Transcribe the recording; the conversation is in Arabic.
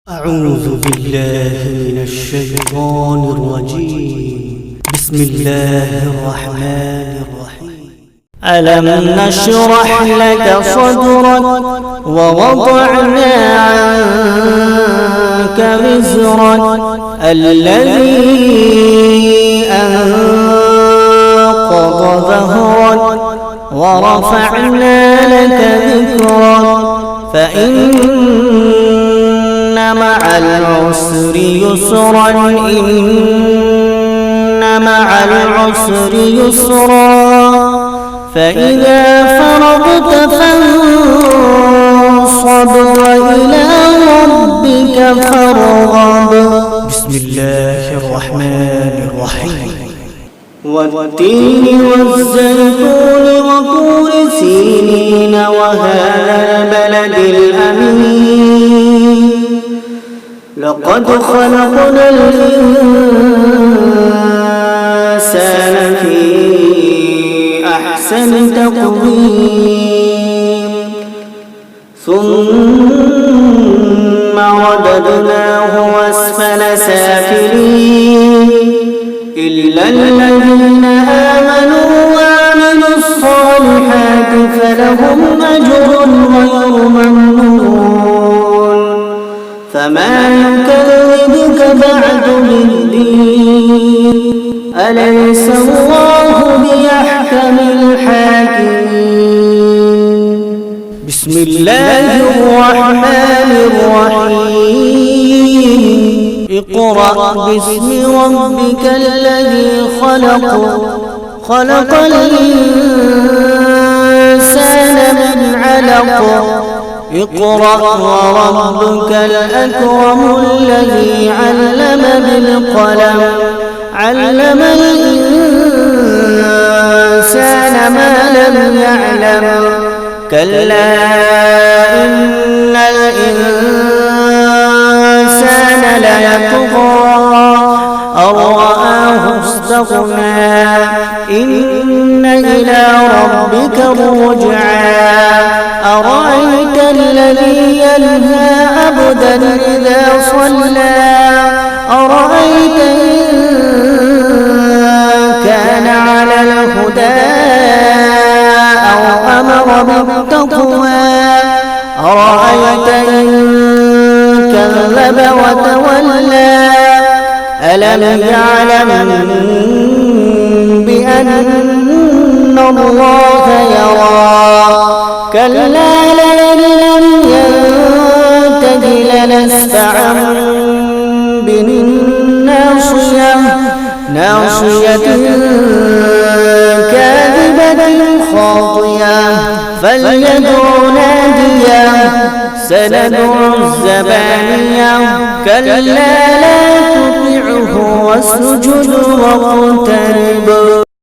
أعوذ بالله من الشيطان الرجيم. بسم الله الرحمن الرحيم. ألم نشرح لك صدرك ووضعنا عنك وزرك الذي أنقض ظهرك ورفعنا لك ذكرك فإن مع العسر يسرا إن مع العسر يسرا فإذا فرغت فانصب وإلى ربك فارغب. بسم الله الرحمن الرحيم. والتين والزيتون وطور سينين وهذا البلد الأمين لقد خلقنا الإنسان في أحسن تقويم ثم رددناه أسفل سافلين إلا الذين آمنوا وعملوا الصالحات فلهم أجر غير ممنون. فما يكذبك بعد بالدين أليس الله بأحكم الحاكمين. بسم الله الرحمن الرحيم. اقرأ باسم ربك الذي خلق خلق الإنسان من علق اقرأ وربك الأكرم الذي علم بالقلم علم الإنسان ما لم يعلم كلا إن الإنسان ليطغى أن رآه استغنى إن إلى ربك الرجعى أرأيت الذي ينهى عبدا إذا صلى أرأيت إن كان على الهدى أو أمر بالتقوى أرأيت إن كذب وتولى ألم يعلم بأن الله يرى كلا لئن لم ينته لنسفعا بالناصية ناصية كاذبة خاطئة فليدع ناديا سندع الزبانية كلا لا تطعه واسجد واقترب.